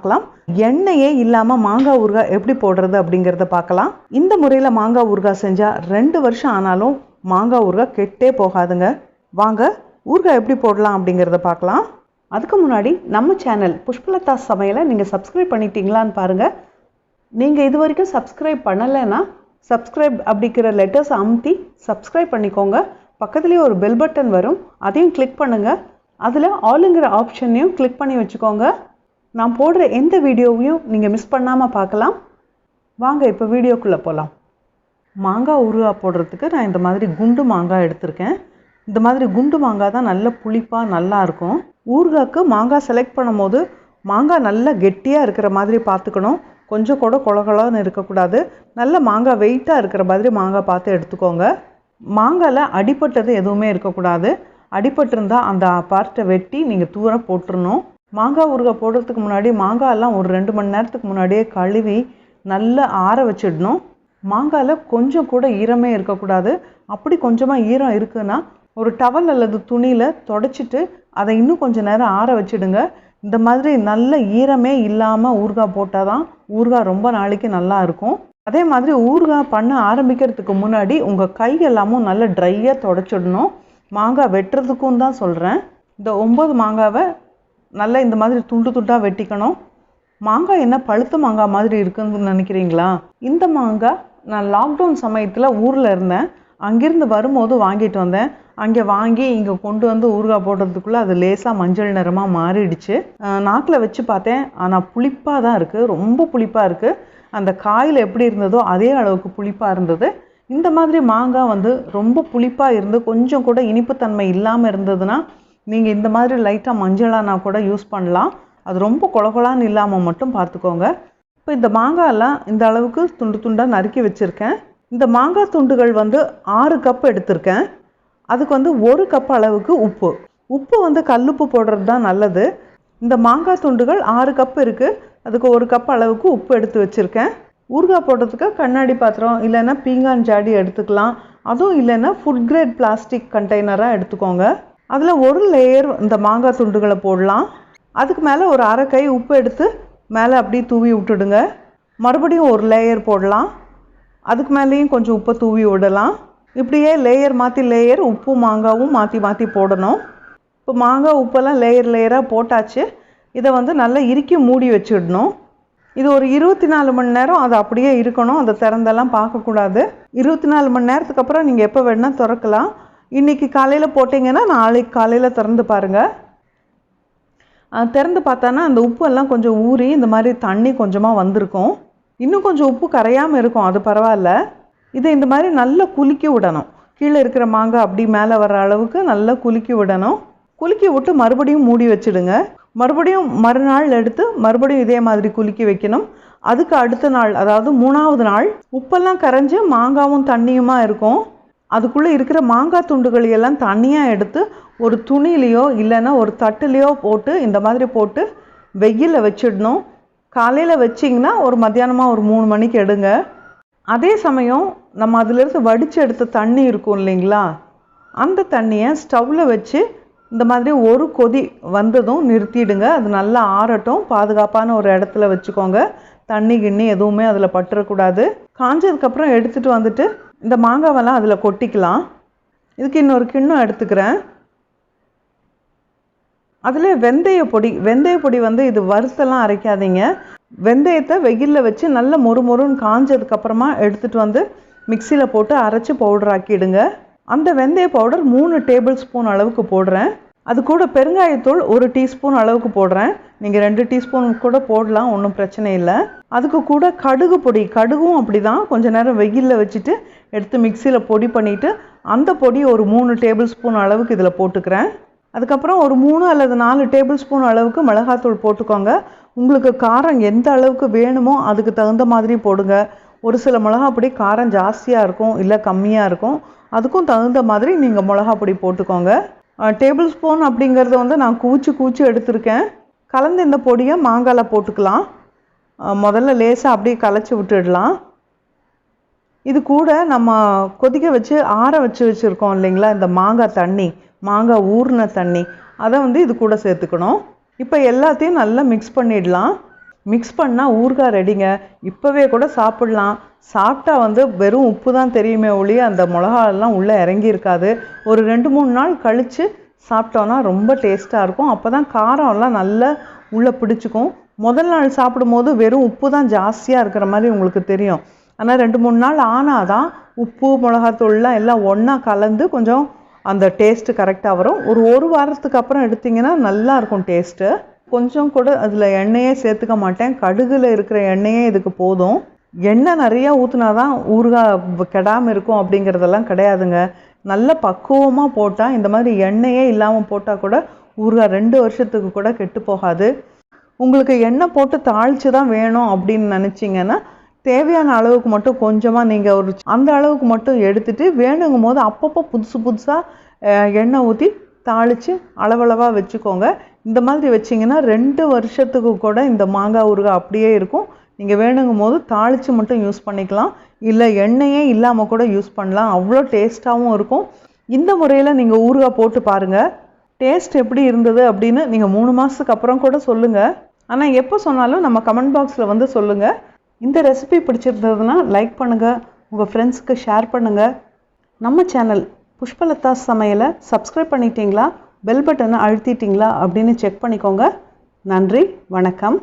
பார்க்கலாம். எண்ணெயே இல்லாமல் மாங்காய் ஊறுகாய் எப்படி போடுறது அப்படிங்கிறத பார்க்கலாம். இந்த முறையில் மாங்காய் ஊறுகாய் செஞ்சால் 2 வருஷம் ஆனாலும் மாங்காய் ஊறுகாய் கெட்டே போகாதுங்க. வாங்க ஊறுகாய் எப்படி போடலாம் அப்படிங்கிறத பார்க்கலாம். அதுக்கு முன்னாடி நம்ம சேனல் புஷ்பலதா சமையலை நீங்கள் சப்ஸ்கிரைப் பண்ணிட்டீங்களான்னு பாருங்கள். நீங்கள் இது வரைக்கும் சப்ஸ்கிரைப் பண்ணலைன்னா சப்ஸ்கிரைப் அப்படிங்கிற லெட்டர்ஸ் அமுத்தி சப்ஸ்கிரைப் பண்ணிக்கோங்க. பக்கத்துலேயே ஒரு பெல் பட்டன் வரும், அதையும் கிளிக் பண்ணுங்கள். அதில் ஆளுங்கிற ஆப்ஷனையும் கிளிக் பண்ணி வச்சுக்கோங்க. நான் போடுற எந்த வீடியோவையும் நீங்கள் மிஸ் பண்ணாமல் பார்க்கலாம். வாங்க இப்போ வீடியோக்குள்ளே போகலாம். மாங்காய் ஊறுகாய் போடுறதுக்கு நான் இந்த மாதிரி குண்டு மாங்காய் எடுத்திருக்கேன். இந்த மாதிரி குண்டு மாங்காய் தான் நல்ல புளிப்பாக நல்லாயிருக்கும். ஊறுகாய்க்கு மாங்காய் செலக்ட் பண்ணும் போது மாங்காய் நல்லா கெட்டியாக இருக்கிற மாதிரி பார்த்துக்கணும். கொஞ்சம் கூட கொலகொலன்னு இருக்கக்கூடாது. நல்ல மாங்காய் வெயிட்டாக இருக்கிற மாதிரி மாங்காய் பார்த்து எடுத்துக்கோங்க. மாங்காயில் அடிப்பட்டது எதுவுமே இருக்கக்கூடாது. அடிபட்டிருந்தால் அந்த பார்ட்டை வெட்டி நீங்கள் தூரம் போட்டுடணும். மாங்காய் ஊறுகாய் போடுறதுக்கு முன்னாடி மாங்காயெல்லாம் ஒரு 2 மணி நேரத்துக்கு முன்னாடியே கழுவி நல்லா ஆற வச்சிடணும். மாங்காயில் கொஞ்சம் கூட ஈரமே இருக்கக்கூடாது. அப்படி கொஞ்சமாக ஈரம் இருக்குன்னா ஒரு டவல் அல்லது துணியில் தொடச்சிட்டு அதை இன்னும் கொஞ்சம் நேரம் ஆற வச்சிடுங்க. இந்த மாதிரி நல்ல ஈரமே இல்லாமல் ஊறுகாய் போட்டால் தான் ஊறுகாய் ரொம்ப நாளைக்கு நல்லா இருக்கும். அதே மாதிரி ஊறுகாய் பண்ண ஆரம்பிக்கிறதுக்கு முன்னாடி உங்கள் கை எல்லாமும் நல்லா ட்ரையாக தொடச்சிடணும். மாங்காய் வெட்டுறதுக்கும் தான் சொல்கிறேன். இந்த 9 மாங்காவை நல்லா இந்த மாதிரி துண்டு துண்டாக வெட்டிக்கணும். மாங்காய் என்ன பழுத்த மாங்காய் மாதிரி இருக்குன்னு நினைக்கிறீங்களா? இந்த மாங்காய் நான் லாக்டவுன் சமயத்தில் ஊரில் இருந்தேன். அங்கேருந்து வரும்போது வாங்கிட்டு வந்தேன். அங்கே வாங்கி இங்கே கொண்டு வந்து ஊறுகாய் போடுறதுக்குள்ளே அது லேசாக மஞ்சள் நிறமாக மாறிடுச்சு. நாக்கில் வச்சு பார்த்தேன், ஆனால் புளிப்பாக தான் இருக்குது, ரொம்ப புளிப்பாக இருக்குது. அந்த காயில் எப்படி இருந்ததோ அதே அளவுக்கு புளிப்பாக இருந்தது. இந்த மாதிரி மாங்காய் வந்து ரொம்ப புளிப்பாக இருந்து கொஞ்சம் கூட இனிப்புத்தன்மை இல்லாமல் இருந்ததுன்னா நீங்கள் இந்த மாதிரி லைட்டாக மஞ்சளானா கூட யூஸ் பண்ணலாம். அது ரொம்ப கொலகொலான்னு இல்லாமல் மட்டும் பார்த்துக்கோங்க. இப்போ இந்த மாங்காயெல்லாம் இந்த அளவுக்கு துண்டு துண்டாக நறுக்கி வச்சுருக்கேன். இந்த மாங்காய் துண்டுகள் வந்து 6 கப் எடுத்திருக்கேன். அதுக்கு வந்து 1 கப் அளவுக்கு உப்பு வந்து கல்லுப்பு போடுறது தான் நல்லது. இந்த மாங்காய் துண்டுகள் 6 கப் இருக்குது. அதுக்கு 1 கப் அளவுக்கு உப்பு எடுத்து வச்சுருக்கேன். ஊறுகாய் போடுறதுக்கு கண்ணாடி பாத்திரம் இல்லைன்னா பீங்கான் ஜாடி எடுத்துக்கலாம். அதுவும் இல்லைன்னா ஃபுட் கிரேட் பிளாஸ்டிக் கண்டெய்னராக எடுத்துக்கோங்க. அதில் ஒரு லேயர் இந்த மாங்காய் துண்டுகளை போடலாம். அதுக்கு மேலே ஒரு அரை கை உப்பு எடுத்து மேலே அப்படியே தூவி விட்டுடுங்க. மறுபடியும் ஒரு லேயர் போடலாம். அதுக்கு மேலேயும் கொஞ்சம் உப்பை தூவி விடலாம். இப்படியே லேயர் மாற்றி லேயர் உப்பு மாங்காவும் மாற்றி மாற்றி போடணும். இப்போ மாங்காய் உப்பெல்லாம் லேயராக போட்டாச்சு. இதை வந்து நல்லா இறுக்கி மூடி வச்சிடணும். இது ஒரு 24 மணி நேரம் அது அப்படியே இருக்கணும். அதை திறந்தெல்லாம் பார்க்கக்கூடாது. 24 மணி நேரத்துக்கு அப்புறம் நீங்கள் எப்போ வேணால் திறக்கலாம். இன்றைக்கி காலையில் போட்டிங்கன்னா நாளைக்கு காலையில் திறந்து பாருங்கள். திறந்து பார்த்தானா அந்த உப்பு எல்லாம் கொஞ்சம் ஊறி இந்த மாதிரி தண்ணி கொஞ்சமாக வந்திருக்கும். இன்னும் கொஞ்சம் உப்பு கரையாமல் இருக்கும், அது பரவாயில்ல. இதை இந்த மாதிரி நல்லா குலுக்கி விடணும். கீழே இருக்கிற மாங்காய் அப்படி மேலே வர அளவுக்கு நல்லா குலுக்கி விடணும். குலுக்கி விட்டு மறுபடியும் மூடி வச்சுடுங்க. மறுபடியும் மறுநாள் எடுத்து மறுபடியும் இதே மாதிரி குலுக்கி வைக்கணும். அதுக்கு அடுத்த நாள், அதாவது 3ஆவது நாள் உப்பெல்லாம் கரைஞ்சி மாங்காவும் தண்ணியுமா இருக்கும். அதுக்குள்ளே இருக்கிற மாங்காய் துண்டுகள் எல்லாம் தண்ணியாக எடுத்து ஒரு துணியிலையோ இல்லைன்னா ஒரு தட்டுலையோ போட்டு இந்த மாதிரி போட்டு வெயிலில் வச்சிடணும். காலையில் வச்சிங்கன்னா ஒரு மத்தியானமாக ஒரு 3 மணிக்கு எடுங்க. அதே சமயம் நம்ம அதிலிருந்து வடித்து எடுத்த தண்ணி இருக்கும் இல்லைங்களா, அந்த தண்ணியை ஸ்டவ்வில் வச்சு இந்த மாதிரி ஒரு கொதி வந்ததும் நிறுத்திடுங்க. அது நல்லா ஆறட்டும். பாதுகாப்பான ஒரு இடத்துல வச்சுக்கோங்க. தண்ணி கிண்ணி எதுவுமே அதில் பற்றக்கூடாது. காஞ்சதுக்கப்புறம் எடுத்துகிட்டு வந்துட்டு இந்த மாங்காவெல்லாம் அதில் கொட்டிக்கலாம். இதுக்கு இன்னொரு கிண்ணம் எடுத்துக்கிறேன். அதில் வெந்தய பொடி வந்து இது வறுத்தெல்லாம் அரைக்காதீங்க. வெந்தயத்தை வெயிலில் வச்சு நல்ல மொறுமொறுன்னு காஞ்சதுக்கப்புறமா எடுத்துகிட்டு வந்து மிக்சியில் போட்டு அரைச்சி பவுடர் ஆக்கிடுங்க. அந்த வெந்தய பவுடர் 3 டேபிள் ஸ்பூன் அளவுக்கு போடுறேன். அது கூட பெருங்காயத்தூள் 1 டீஸ்பூன் அளவுக்கு போடுறேன். நீங்கள் 2 டீஸ்பூன் கூட போடலாம், ஒன்றும் பிரச்சனை இல்லை. அதுக்கு கூட கடுகும் அப்படி தான் கொஞ்சம் நேரம் வெயிலில் வச்சுட்டு எடுத்து மிக்சியில் பொடி பண்ணிவிட்டு அந்த பொடி ஒரு 3 டேபிள் ஸ்பூன் அளவுக்கு இதில் போட்டுக்கிறேன். அதுக்கப்புறம் ஒரு 3 அல்லது 4 டேபிள் ஸ்பூன் அளவுக்கு மிளகாத்தூள் போட்டுக்கோங்க. உங்களுக்கு காரம் எந்த அளவுக்கு வேணுமோ அதுக்கு தகுந்த மாதிரி போடுங்க. ஒரு சில மிளகாப்பொடி காரம் ஜாஸ்தியாக இருக்கும், இல்லை கம்மியாக இருக்கும். அதுக்கும் தகுந்த மாதிரி நீங்கள் மிளகாப்பொடி போட்டுக்கோங்க. டேபிள் ஸ்பூன் அப்படிங்கிறத வந்து நான் கூச்சி எடுத்திருக்கேன். கலந்து இந்த பொடியை மாங்காயில் போட்டுக்கலாம். முதல்ல லேசாக அப்படியே கலைச்சி விட்டுடலாம். இது கூட நம்ம கொதிக்க வச்சு ஆற வச்சுருக்கோம் இல்லைங்களா, இந்த மாங்காய் ஊறின தண்ணி, அதை வந்து இது கூட சேர்த்துக்கணும். இப்போ எல்லாத்தையும் நல்லா மிக்ஸ் பண்ணிடலாம். மிக்ஸ் பண்ணால் ஊறுகாய் ரெடிங்க. இப்போவே கூட சாப்பிட்லாம். சாப்பிட்டா வெறும் உப்பு தான் தெரியுமே ஒழிய அந்த மிளகாலாம் உள்ளே இறங்கி இருக்காது. ஒரு 2-3 நாள் கழித்து சாப்பிட்டோன்னா ரொம்ப டேஸ்ட்டாக இருக்கும். அப்போ தான் காரம்லாம் நல்லா உள்ளே பிடிச்சிக்கும். முதல் நாள் சாப்பிடும்போது வெறும் உப்பு தான் ஜாஸ்தியாக இருக்கிற மாதிரி உங்களுக்கு தெரியும். ஆனால் 2-3 நாள் ஆனால் தான் உப்பு மிளகாத்தூள்லாம் எல்லாம் ஒன்றா கலந்து கொஞ்சம் அந்த டேஸ்ட்டு கரெக்டாக வரும். ஒரு வாரத்துக்கு அப்புறம் எடுத்திங்கன்னா நல்லாயிருக்கும் டேஸ்ட்டு. கொஞ்சம் கூட அதில் எண்ணெயே சேர்த்துக்க மாட்டேன். கடுகில் இருக்கிற எண்ணெயே இதுக்கு போதும். எண்ணெய் நிறையா ஊற்றினா தான் ஊறுகாய் கெடாமல் இருக்கும் அப்படிங்கிறதெல்லாம் கிடையாதுங்க. நல்ல பக்குவமாக போட்டால் இந்த மாதிரி எண்ணெயே இல்லாமல் போட்டால் கூட ஊறுகாய் 2 வருஷத்துக்கு கூட கெட்டு போகாது. உங்களுக்கு எண்ணெய் போட்டு தாளித்து தான் வேணும் அப்படின்னு நினச்சிங்கன்னா தேவையான அளவுக்கு மட்டும் கொஞ்சமாக நீங்கள் அந்த அளவுக்கு மட்டும் எடுத்துகிட்டு வேணுங்கும் போது அப்பப்போ புதுசாக எண்ணெய் ஊற்றி தாளித்து அளவளவாக வச்சுக்கோங்க. இந்த மாதிரி வச்சிங்கன்னா 2 வருஷத்துக்கு கூட இந்த மாங்காய் ஊறுகாய் அப்படியே இருக்கும். நீங்கள் வேணுங்கும் போது தாளித்து மட்டும் யூஸ் பண்ணிக்கலாம். இல்லை எண்ணெயே இல்லாமல் கூட யூஸ் பண்ணலாம். அவ்வளோ டேஸ்ட்டாகவும் இருக்கும். இந்த முறையில் நீங்கள் ஊறுகாய் போட்டு பாருங்கள். டேஸ்ட் எப்படி இருந்தது அப்படின்னு நீங்கள் 3 மாதத்துக்கு அப்புறம் கூட சொல்லுங்கள். ஆனால் எப்போ சொன்னாலும் நம்ம கமெண்ட் பாக்ஸில் சொல்லுங்கள். இந்த ரெசிபி பிடிச்சிருந்ததுன்னா லைக் பண்ணுங்கள், உங்கள் ஃப்ரெண்ட்ஸுக்கு ஷேர் பண்ணுங்கள். நம்ம சேனல் புஷ்பலதா சமையலை சப்ஸ்கிரைப் பண்ணிட்டீங்களா, பெல் பட்டனை அழுத்திட்டீங்களா அப்படின்னு செக் பண்ணிக்கோங்க. நன்றி, வணக்கம்.